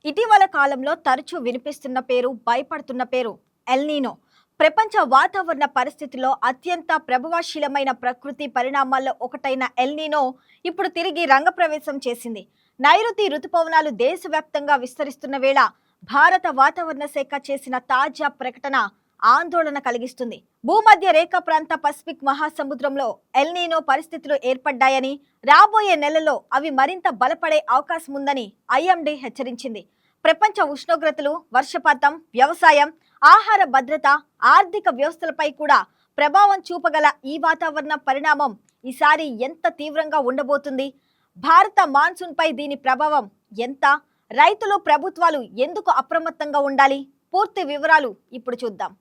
ఇటీవల కాలంలో తరచూ వినిపిస్తున్న పేరు, భయపడుతున్న పేరు ఎల్‌నినో. ప్రపంచ వాతావరణ పరిస్థితుల్లో అత్యంత ప్రభావశీలమైన ప్రకృతి పరిణామాల్లో ఒకటైన ఎల్‌నినో ఇప్పుడు తిరిగి రంగప్రవేశం చేసింది. నైరుతి రుతుపవనాలు దేశవ్యాప్తంగా విస్తరిస్తున్న వేళ భారత వాతావరణ శాఖ చేసిన తాజా ప్రకటన ఆందోళన కలిగిస్తుంది. భూమధ్య రేఖ ప్రాంత పసిఫిక్ మహాసముద్రంలో ఎల్‌నినో పరిస్థితులు ఏర్పడ్డాయని, రాబోయే నెలల్లో అవి మరింత బలపడే అవకాశం ఉందని ఐఎండీ హెచ్చరించింది. ప్రపంచ ఉష్ణోగ్రతలు, వర్షపాతం, వ్యవసాయం, ఆహార భద్రత, ఆర్థిక వ్యవస్థలపై కూడా ప్రభావం చూపగల ఈ వాతావరణ పరిణామం ఈసారి ఎంత తీవ్రంగా ఉండబోతుంది? భారత మాన్సూన్పై దీని ప్రభావం ఎంత? రైతులు, ప్రభుత్వాలు ఎందుకు అప్రమత్తంగా ఉండాలి? పూర్తి వివరాలు ఇప్పుడు చూద్దాం.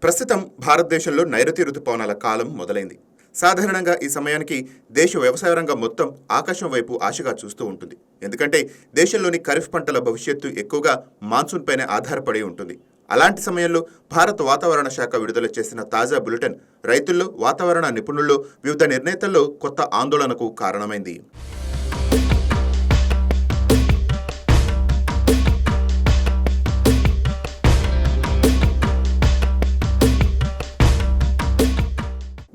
ప్రస్తుతం భారతదేశంలో నైరుతి రుతుపవనాల కాలం మొదలైంది. సాధారణంగా ఈ సమయానికి దేశ వ్యవసాయ రంగం మొత్తం ఆకాశం వైపు ఆశగా చూస్తూ ఉంటుంది. ఎందుకంటే దేశంలోని ఖరీఫ్ పంటల భవిష్యత్తు ఎక్కువగా మాన్సూన్ పైనే ఆధారపడి ఉంటుంది. అలాంటి సమయంలో భారత వాతావరణ శాఖ విడుదల చేసిన తాజా బులెటిన్ రైతుల్లో, వాతావరణ నిపుణుల్లో, వివిధ నిర్ణేతల్లో కొత్త ఆందోళనకు కారణమైంది.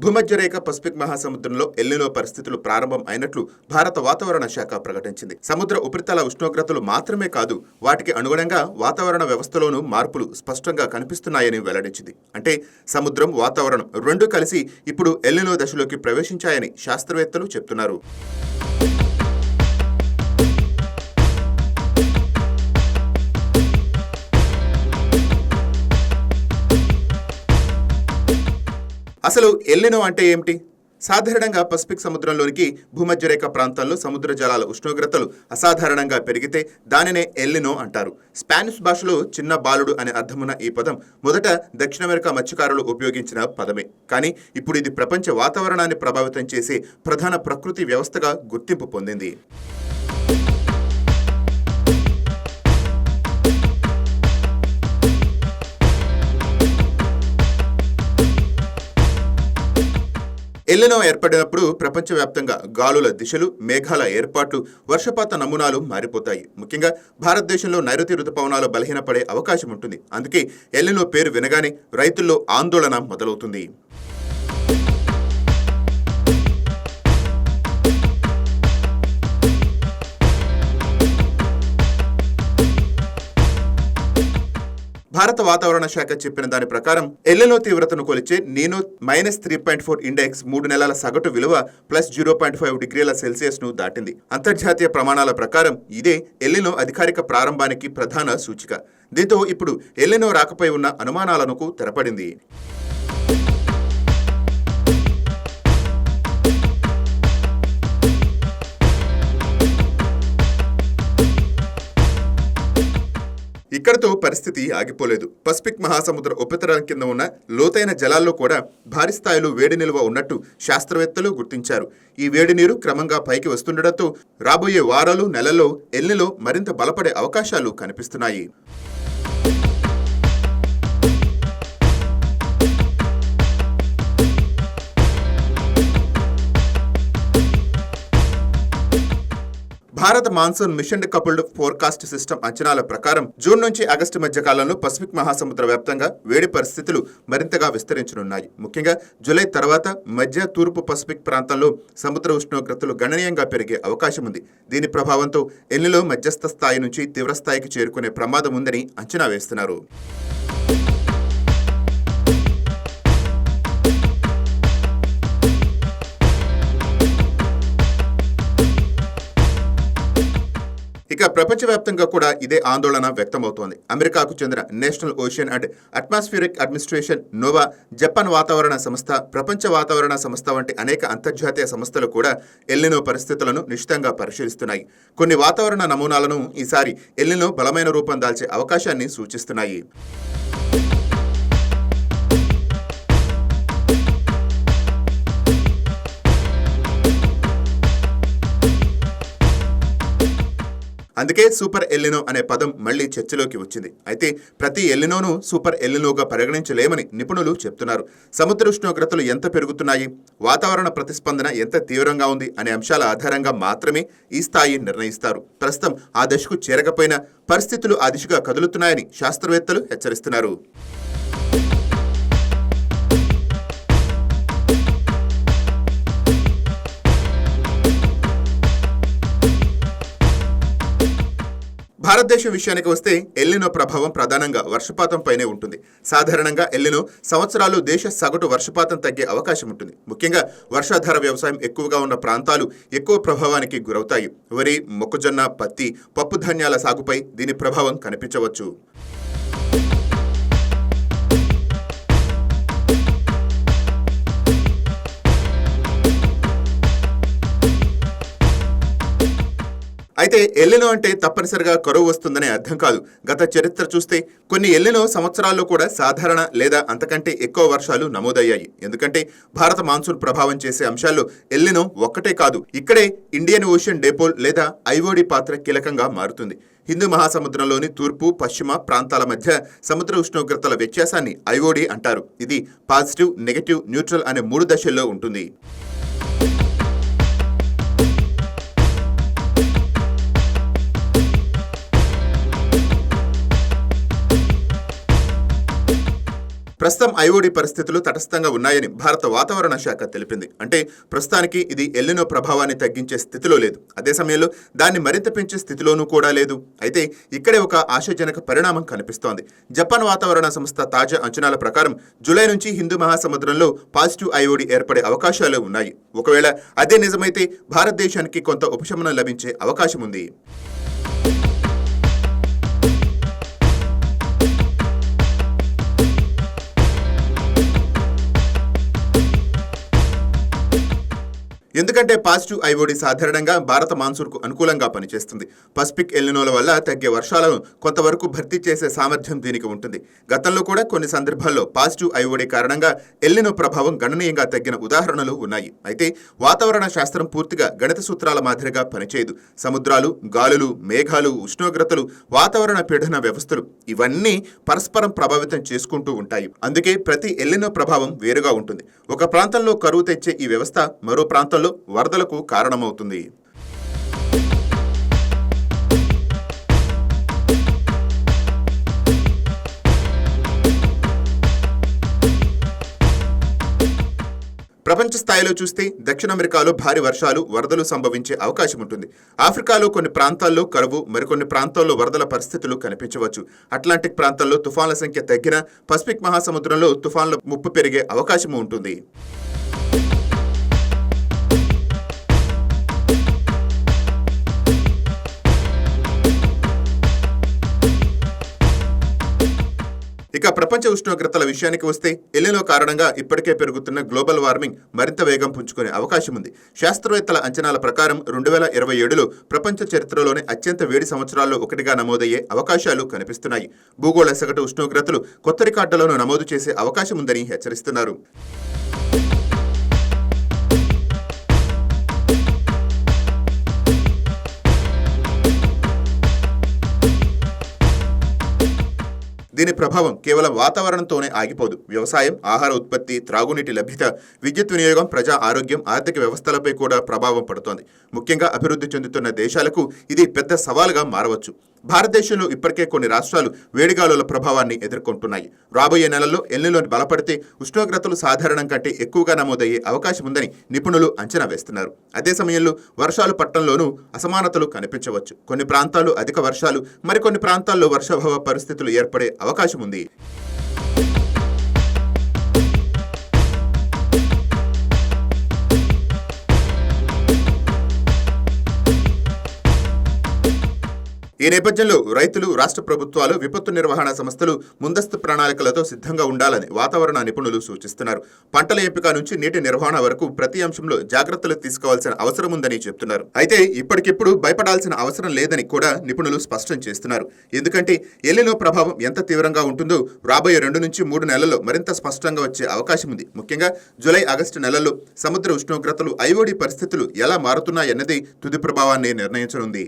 భూమధ్య రేఖ పసిఫిక్ మహాసముద్రంలో ఎల్‌నినో పరిస్థితులు ప్రారంభం అయినట్లు భారత వాతావరణ శాఖ ప్రకటించింది. సముద్ర ఉపరితల ఉష్ణోగ్రతలు మాత్రమే కాదు, వాటికి అనుగుణంగా వాతావరణ వ్యవస్థలోనూ మార్పులు స్పష్టంగా కనిపిస్తున్నాయని వెల్లడించింది. అంటే సముద్రం, వాతావరణం రెండూ కలిసి ఇప్పుడు ఎల్‌నినో దశలోకి ప్రవేశించాయని శాస్త్రవేత్తలు చెప్తున్నారు. అసలు ఎల్‌నినో అంటే ఏమిటి? సాధారణంగా పసిఫిక్ సముద్రంలోనికి భూమధ్య రేఖ ప్రాంతాల్లో సముద్ర జలాల ఉష్ణోగ్రతలు అసాధారణంగా పెరిగితే దానినే ఎల్‌నినో అంటారు. స్పానిష్ భాషలో చిన్న బాలుడు అనే అర్థమున్న ఈ పదం మొదట దక్షిణ అమెరికా మత్స్యకారులు ఉపయోగించిన పదమే. కానీ ఇప్పుడు ఇది ప్రపంచ వాతావరణాన్ని ప్రభావితం చేసే ప్రధాన ప్రకృతి వ్యవస్థగా గుర్తింపు పొందింది. ఎల్‌నినో ఏర్పడినప్పుడు ప్రపంచవ్యాప్తంగా గాలుల దిశలు, మేఘాల ఏర్పాట్లు, వర్షపాత నమూనాలు మారిపోతాయి. ముఖ్యంగా భారతదేశంలో నైరుతి రుతుపవనాలు బలహీనపడే అవకాశం ఉంటుంది. అందుకే ఎల్‌నినో పేరు వినగానే రైతుల్లో ఆందోళన మొదలవుతుంది. భారత వాతావరణ శాఖ చెప్పిన దాని ప్రకారం ఎల్‌నినో తీవ్రతను కొలిచే నీనో -3.4 ఇండెక్స్ 3 నెలల సగటు విలువ +0.5 డిగ్రీల సెల్సియస్ను దాటింది. అంతర్జాతీయ ప్రమాణాల ప్రకారం ఇదే ఎల్‌నినో అధికారిక ప్రారంభానికి ప్రధాన సూచిక. దీంతో ఇప్పుడు ఎల్‌నినో రాకపై ఉన్న అనుమానాలకు తెరపడింది. ఇక్కడతో పరిస్థితి ఆగిపోలేదు. పసిఫిక్ మహాసముద్ర ఉపరితలం కింద ఉన్న లోతైన జలాల్లో కూడా భారీ స్థాయిలో వేడి నిల్వ ఉన్నట్టు శాస్త్రవేత్తలు గుర్తించారు. ఈ వేడి నీరు క్రమంగా పైకి వస్తుండటంతో రాబోయే వారాలు, నెలల్లో ఎల్‌నినో మరింత బలపడే అవకాశాలు కనిపిస్తున్నాయి. భారత monsoon mission coupled forecast system అంచనాల ప్రకారం జూన్ నుంచి ఆగస్టు మధ్య కాలంలో పసిఫిక్ మహాసముద్ర వ్యాప్తంగా వేడి పరిస్థితులు మరింతగా విస్తరించనున్నాయి. ముఖ్యంగా జూలై తర్వాత మధ్య, తూర్పు పసిఫిక్ ప్రాంతంలో సముద్ర ఉష్ణోగ్రతలు గణనీయంగా పెరిగే అవకాశం ఉంది. దీని ప్రభావంతో ఎల్‌నినో మధ్యస్థ స్థాయి నుంచి తీవ్ర స్థాయికి చేరుకునే ప్రమాదం ఉందని అంచనా వేస్తున్నారు. ఇక ప్రపంచవ్యాప్తంగా కూడా ఇదే ఆందోళన వ్యక్తమవుతోంది. అమెరికాకు చెందిన National Ocean and Atmospheric Administration, NOAA, Japan వాతావరణ సంస్థ, ప్రపంచ వాతావరణ సంస్థ వంటి అనేక అంతర్జాతీయ సంస్థలు కూడా ఎల్‌నినో పరిస్థితులను నిశితంగా పరిశీలిస్తున్నాయి. కొన్ని వాతావరణ నమూనాలను ఈసారి ఎల్‌నినో బలమైన రూపం దాల్చే అవకాశాన్ని సూచిస్తున్నాయి. అందుకే సూపర్ ఎల్లినో అనే పదం మళ్లీ చర్చలోకి వచ్చింది. అయితే ప్రతి ఎల్లినోను సూపర్ ఎల్లినోగా పరిగణించలేమని నిపుణులు చెప్తున్నారు. సముద్ర ఉష్ణోగ్రతలు ఎంత పెరుగుతున్నాయి, వాతావరణ ప్రతిస్పందన ఎంత తీవ్రంగా ఉంది అనే అంశాల ఆధారంగా మాత్రమే ఈ స్థాయి నిర్ణయిస్తారు. ప్రస్తుతం ఆ దశకు చేరకపోయినా పరిస్థితులు ఆ దిశగా కదులుతున్నాయని శాస్త్రవేత్తలు హెచ్చరిస్తున్నారు. భారతదేశం విషయానికి వస్తే ఎల్నినో ప్రభావం ప్రధానంగా వర్షపాతంపైనే ఉంటుంది. సాధారణంగా ఎల్నినో సంవత్సరాలు దేశ సగటు వర్షపాతం తగ్గే అవకాశం ఉంటుంది. ముఖ్యంగా వర్షాధార వ్యవసాయం ఎక్కువగా ఉన్న ప్రాంతాలు ఎక్కువ ప్రభావానికి గురవుతాయి. వరి, మొక్కజొన్న, పత్తి, పప్పు ధాన్యాల సాగుపై దీని ప్రభావం కనిపించవచ్చు. అయితే ఎల్లినో అంటే తప్పనిసరిగా కరువు వస్తుందనే అర్థం కాదు. గత చరిత్ర చూస్తే కొన్ని ఎల్లినో సంవత్సరాల్లో కూడా సాధారణ లేదా అంతకంటే ఎక్కువ వర్షాలు నమోదయ్యాయి. ఎందుకంటే భారత మాన్సూన్ ప్రభావం చేసే అంశాల్లో ఎల్లినో ఒక్కటే కాదు, ఇక్కడే ఇండియన్ ఓషన్ డైపోల్ లేదా ఐఓడి పాత్ర కీలకంగా మారుతుంది. హిందూ మహాసముద్రంలోని తూర్పు, పశ్చిమ ప్రాంతాల మధ్య సముద్ర ఉష్ణోగ్రతల వ్యత్యాసాన్ని ఐఓడి అంటారు. ఇది పాజిటివ్, నెగటివ్, న్యూట్రల్ అనే 3 దశల్లో ఉంటుంది. ప్రస్తుతం ఐఓడి పరిస్థితులు తటస్థంగా ఉన్నాయని భారత వాతావరణ శాఖ తెలిపింది. అంటే ప్రస్తుతానికి ఇది ఎల్నినో ప్రభావాన్ని తగ్గించే స్థితిలో లేదు. అదే సమయంలో దాన్ని మరింత పెంచే స్థితిలోనూ కూడా లేదు. అయితే ఇక్కడే ఒక ఆశాజనక పరిణామం కనిపిస్తోంది. జపాన్ వాతావరణ సంస్థ తాజా అంచనాల ప్రకారం జూలై నుంచి హిందూ మహాసముద్రంలో పాజిటివ్ ఐఓడి ఏర్పడే అవకాశాలు ఉన్నాయి. ఒకవేళ అదే నిజమైతే భారతదేశానికి కొంత ఉపశమనం లభించే అవకాశం ఉంది. ఎందుకంటే పాజిటివ్ ఐఓడి సాధారణంగా భారత మాన్సూన్కు అనుకూలంగా పనిచేస్తుంది. పసిఫిక్ ఎల్నినోల వల్ల తగ్గే వర్షాలను కొంతవరకు భర్తీ చేసే సామర్థ్యం దీనికి ఉంటుంది. గతంలో కూడా కొన్ని సందర్భాల్లో పాజిటివ్ ఐఓడి కారణంగా ఎల్నినో ప్రభావం గణనీయంగా తగ్గిన ఉదాహరణలు ఉన్నాయి. అయితే వాతావరణ శాస్త్రం పూర్తిగా గణిత సూత్రాల మాదిరిగా పనిచేయదు. సముద్రాలు, గాలులు, మేఘాలు, ఉష్ణోగ్రతలు, వాతావరణ పీడన వ్యవస్థలు ఇవన్నీ పరస్పరం ప్రభావితం చేసుకుంటూ ఉంటాయి. అందుకే ప్రతి ఎల్నినో ప్రభావం వేరుగా ఉంటుంది. ఒక ప్రాంతంలో కరువు తెచ్చే ఈ వ్యవస్థ మరో ప్రాంతంలో వరదలకు కారణమవుతుంది. ప్రపంచ స్థాయిలో చూస్తే దక్షిణ అమెరికాలో భారీ వర్షాలు, వరదలు సంభవించే అవకాశం ఉంటుంది. ఆఫ్రికాలో కొన్ని ప్రాంతాల్లో కరువు, మరికొన్ని ప్రాంతాల్లో వరదల పరిస్థితులు కనిపించవచ్చు. అట్లాంటిక్ ప్రాంతాల్లో తుఫాన్ల సంఖ్య తగ్గినా పసిఫిక్ మహాసముద్రంలో తుఫాన్ల ముప్పు పెరిగే అవకాశం ఉంటుంది. ఇక ప్రపంచ ఉష్ణోగ్రతల విషయానికి వస్తే ఎల్నినో కారణంగా ఇప్పటికే పెరుగుతున్న గ్లోబల్ వార్మింగ్ మరింత వేగం పుంజుకునే అవకాశం ఉంది. శాస్త్రవేత్తల అంచనాల ప్రకారం 2027లో ప్రపంచ చరిత్రలోనే అత్యంత వేడి సంవత్సరాల్లో ఒకటిగా నమోదయ్యే అవకాశాలు కనిపిస్తున్నాయి. భూగోళ సగటు ఉష్ణోగ్రతలు కొత్త రికార్డులను నమోదు చేసే అవకాశం ఉందని హెచ్చరిస్తున్నారు. దీని ప్రభావం కేవలం వాతావరణంతోనే ఆగిపోదు. వ్యవసాయం, ఆహార ఉత్పత్తి, త్రాగునీటి లభ్యత, విద్యుత్ వినియోగం, ప్రజా ఆరోగ్యం, ఆర్థిక వ్యవస్థలపై కూడా ప్రభావం పడుతోంది. ముఖ్యంగా అభివృద్ధి చెందుతున్న దేశాలకు ఇది పెద్ద సవాలుగా మారవచ్చు. భారతదేశంలో ఇప్పటికే కొన్ని రాష్ట్రాలు వేడిగాలుల ప్రభావాన్ని ఎదుర్కొంటున్నాయి. రాబోయే నెలల్లో ఎల్నినో బలపడితే ఉష్ణోగ్రతలు సాధారణం కంటే ఎక్కువగా నమోదయ్యే అవకాశం ఉందని నిపుణులు అంచనా వేస్తున్నారు. అదే సమయంలో వర్షాలు పట్టణంలోనూ అసమానతలు కనిపించవచ్చు. కొన్ని ప్రాంతాల్లో అధిక వర్షాలు, మరికొన్ని ప్రాంతాల్లో వర్షాభావ పరిస్థితులు ఏర్పడే అవకాశం ఉంది. ఈ నేపథ్యంలో రైతులు, రాష్ట్ర ప్రభుత్వాలు, విపత్తు నిర్వహణ సంస్థలు ముందస్తు ప్రణాళికలతో సిద్ధంగా ఉండాలని వాతావరణ నిపుణులు సూచిస్తున్నారు. పంటల ఎంపిక నుంచి నీటి నిర్వహణ వరకు ప్రతి అంశంలో జాగ్రత్తలు తీసుకోవాల్సిన అవసరం ఉందని చెప్తున్నారు. అయితే ఇప్పటికిప్పుడు భయపడాల్సిన అవసరం లేదని కూడా నిపుణులు స్పష్టం చేస్తున్నారు. ఎందుకంటే ఎల్నినో ప్రభావం ఎంత తీవ్రంగా ఉంటుందో రాబోయే 2 నుంచి 3 నెలల్లో మరింత స్పష్టంగా వచ్చే అవకాశం ఉంది. ముఖ్యంగా జూలై, ఆగస్టు నెలల్లో సముద్ర ఉష్ణోగ్రతలు, ఐఓడి పరిస్థితులు ఎలా మారుతున్నాయన్నది తుది ప్రభావాన్ని నిర్ణయించనుంది.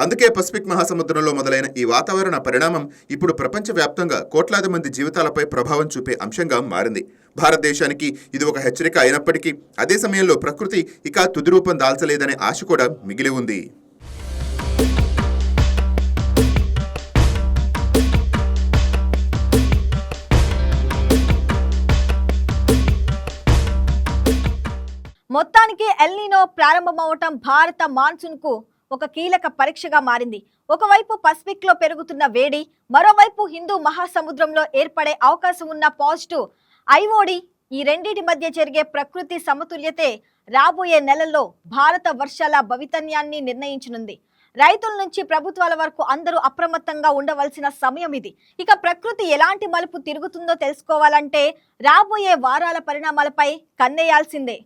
అందుకే పసిఫిక్ మహాసముద్రంలో మొదలైన ఈ వాతావరణ పరిణామం ఇప్పుడు ప్రపంచవ్యాప్తంగా కోట్లాది మంది జీవితాలపై ప్రభావం చూపే అంశంగా మారింది. భారతదేశానికి ఇది ఒక హెచ్చరిక అయినప్పటికీ అదే సమయంలో ప్రకృతి ఇక తుది రూపం దాల్చలేదనే ఆశ కూడా మిగిలి ఉంది. మొత్తానికి ఎల్నినో ప్రారంభమవటం భారత మాన్సూన్కు ఒక కీలక పరీక్షగా మారింది. ఒకవైపు పసిఫిక్ లో పెరుగుతున్న వేడి, మరోవైపు హిందూ మహాసముద్రంలో ఏర్పడే అవకాశం ఉన్న పాజిటివ్ ఐఓడి, ఈ రెండింటి మధ్య జరిగే ప్రకృతి సమతుల్యతే రాబోయే నెలల్లో భారత వర్షాల భవితవ్యాన్ని నిర్ణయించనుంది. రైతుల నుంచి ప్రభుత్వాల వరకు అందరూ అప్రమత్తంగా ఉండవలసిన సమయం ఇది. ఇక ప్రకృతి ఎలాంటి మలుపు తిరుగుతుందో తెలుసుకోవాలంటే రాబోయే వారాల పరిణామాలపై కన్నేయాల్సిందే.